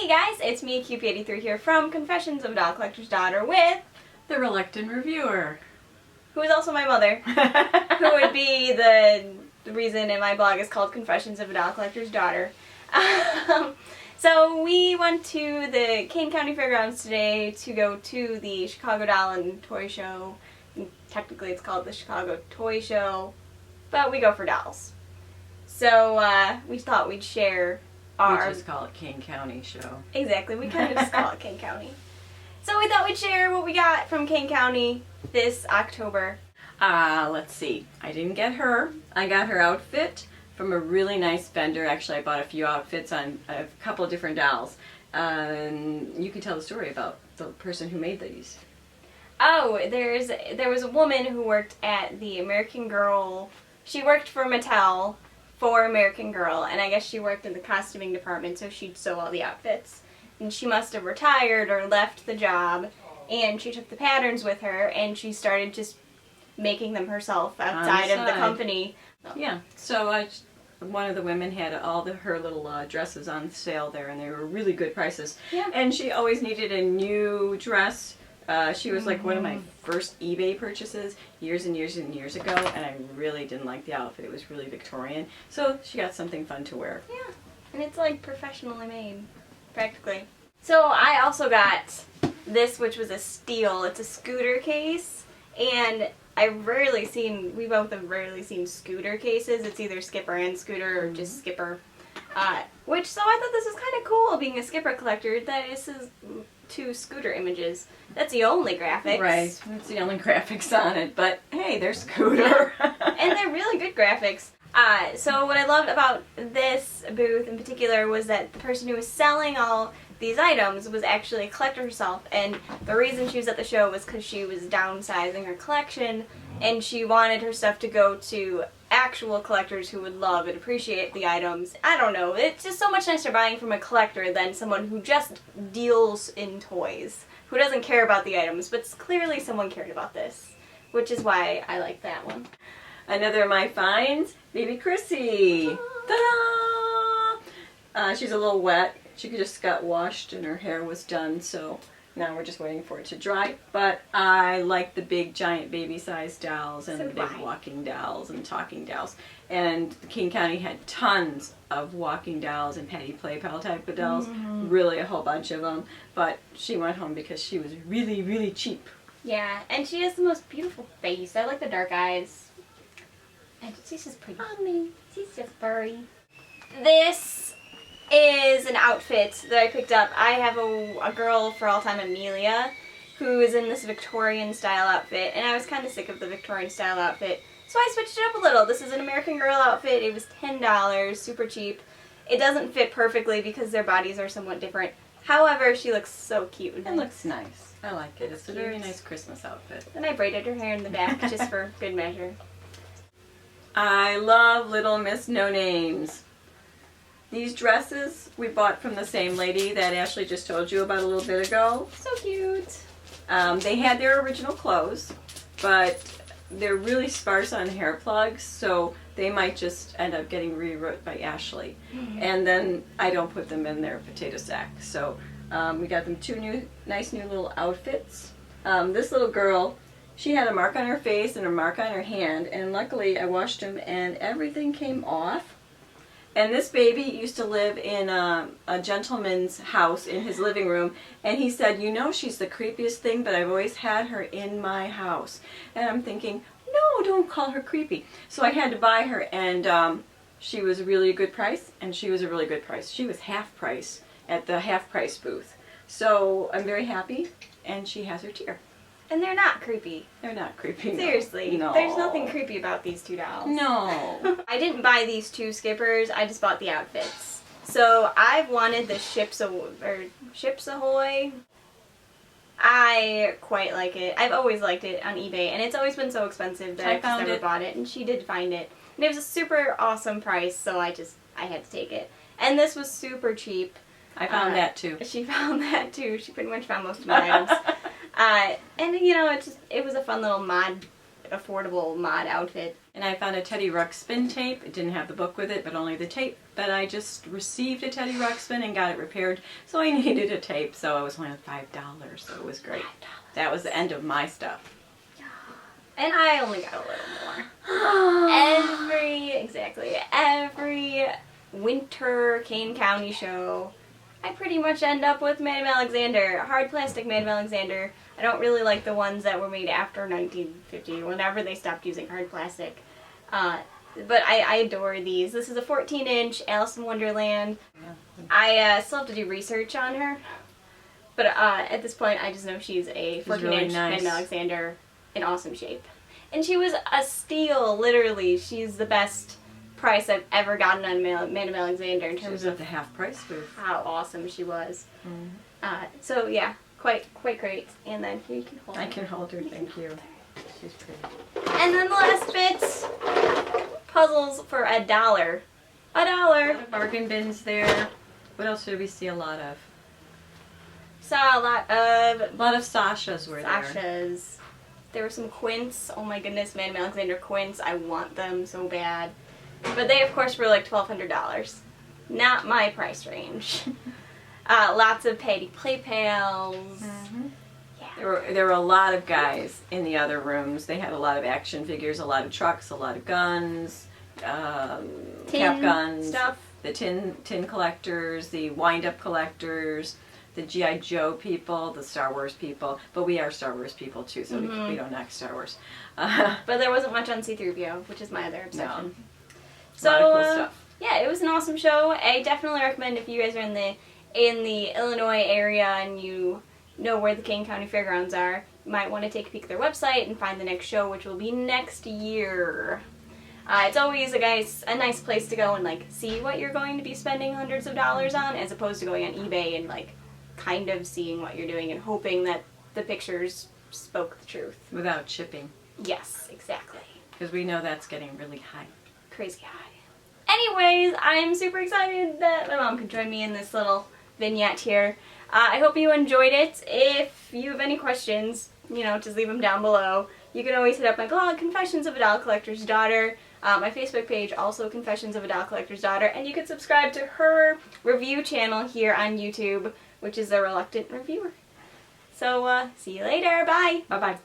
Hey guys, it's me, Cupid83 here from Confessions of a Doll Collector's Daughter with the reluctant reviewer, who is also my mother, who would be the reason in my blog is called Confessions of a Doll Collector's Daughter. So we went to the Kane County Fairgrounds today to go to the Chicago Doll and Toy Show. Technically it's called the Chicago Toy Show, but we go for dolls. So we thought we'd share our... We just call it Kane County Show. Exactly, we kind of just call it Kane County. So we thought we'd share what we got from Kane County this October. Let's see. I didn't get her. I got her outfit from a really nice vendor. Actually, I bought a few outfits on a couple of different dolls. You can tell the story about the person who made these. Oh, there was a woman who worked at the American Girl. She worked for Mattel for American Girl, and I guess she worked in the costuming department, so she'd sew all the outfits. And she must have retired or left the job, and she took the patterns with her, and she started just making them herself outside of the company. Yeah, so one of the women had all her little dresses on sale there, and they were really good prices. Yeah. And she always needed a new dress. She was like one of my first eBay purchases years and years and years ago, and I really didn't like the outfit. It was really Victorian. So she got something fun to wear. Yeah, and it's like professionally made, practically. So I also got this, which was a steal. It's a scooter case, and we both have rarely seen scooter cases. It's either Skipper and Scooter or just Skipper. So I thought this was kind of cool, being a Skipper collector, that this is two scooter images. That's the only graphics. Right, that's the only graphics on it, but hey, they're Scooter. And they're really good graphics. So what I loved about this booth in particular was that the person who was selling all these items was actually a collector herself, and the reason she was at the show was because she was downsizing her collection, and she wanted her stuff to go to actual collectors who would love and appreciate the items. I don't know, it's just so much nicer buying from a collector than someone who just deals in toys, who doesn't care about the items, but clearly someone cared about this, which is why I like that one. Another of my finds, baby Chrissy. Ta-da! She's a little wet. She just got washed and her hair was done, so now we're just waiting for it to dry. But I like the big, giant, baby-sized dolls and the big walking dolls and talking dolls. And King County had tons of walking dolls and Patty Play Pal type of dolls. Really a whole bunch of them. But she went home because she was really, really cheap. Yeah, and she has the most beautiful face. I like the dark eyes. And she's just pretty. Mommy, she's just furry. This is an outfit that I picked up. I have a girl for all time, Amelia, who is in this Victorian style outfit, and I was kind of sick of the Victorian style outfit, so I switched it up a little. This is an American Girl outfit. It was $10, super cheap. It doesn't fit perfectly because their bodies are somewhat different. However, she looks so cute. It looks nice. I like it. It's a very nice Christmas outfit. And I braided her hair in the back just for good measure. I love Little Miss No Names. These dresses we bought from the same lady that Ashley just told you about a little bit ago. So cute. They had their original clothes, but they're really sparse on hair plugs, so they might just end up getting rewrote by Ashley. And then I don't put them in their potato sack. So we got them two nice new little outfits. This little girl, she had a mark on her face and a mark on her hand, and luckily I washed them and everything came off. And this baby used to live in a gentleman's house in his living room, and he said, you know, she's the creepiest thing, but I've always had her in my house. And I'm thinking, no, don't call her creepy. So I had to buy her, and she was really a good price, and she was a really good price. She was half price at the half price booth. So I'm very happy, and she has her tier. And they're not creepy. They're not creepy. Seriously. No. There's nothing creepy about these two dolls. No. I didn't buy these two Skippers, I just bought the outfits. So I've wanted the Ships Ahoy. I quite like it. I've always liked it on eBay, and it's always been so expensive that I've just never bought it, and she did find it. And it was a super awesome price, so I had to take it. And this was super cheap. I found that too. She found that too. She pretty much found most of my items. And you know, it was a fun little mod affordable mod outfit. And I found a Teddy Ruxpin tape. It didn't have the book with it, but only the tape. But I just received a Teddy Ruxpin and got it repaired, so I needed a tape. So it was only $5, so it was great. That was the end of my stuff. And I only got a little more. Every winter Kane County show, I pretty much end up with Madame Alexander, hard plastic Madame Alexander. I don't really like the ones that were made after 1950, whenever they stopped using hard plastic. But I adore these. This is a 14-inch Alice in Wonderland. I still have to do research on her. But at this point, I just know she's a 14-inch really nice. Madame Alexander in awesome shape. And she was a steal, literally. She's the best price I've ever gotten on Madame Alexander in terms of the half price booth. how awesome she was. So yeah, quite great. And then here you can hold her. I can hold her, thank you. She's pretty. And then the last bit, puzzles for $1. $1. Bargain bins there. What else did we see a lot of? Saw a lot of Sashas were there. Sashas. There were some quints. Oh my goodness, Madame Alexander quints. I want them so bad. But they, of course, were like $1,200. Not my price range. Lots of Patty Play Pals. Yeah. There were a lot of guys in the other rooms. They had a lot of action figures, a lot of trucks, a lot of guns, cap guns, stuff. The tin collectors, the wind-up collectors, the G.I. Joe people, the Star Wars people. But we are Star Wars people too, so we don't knock Star Wars. But there wasn't much on C-3PO, which is my other obsession. No. So, a lot of cool stuff. Yeah, it was an awesome show. I definitely recommend if you guys are in the Illinois area and you know where the Kane County Fairgrounds are, you might want to take a peek at their website and find the next show, which will be next year. It's always a nice place to go and like see what you're going to be spending hundreds of dollars on, as opposed to going on eBay and like kind of seeing what you're doing and hoping that the pictures spoke the truth. Without shipping. Yes, exactly. Because we know that's getting really high. Crazy high. Anyways, I'm super excited that my mom could join me in this little vignette here. I hope you enjoyed it. If you have any questions, just leave them down below. You can always hit up my blog, Confessions of a Doll Collector's Daughter. My Facebook page, also Confessions of a Doll Collector's Daughter. And you can subscribe to her review channel here on YouTube, which is A Reluctant Reviewer. So, see you later. Bye. Bye-bye.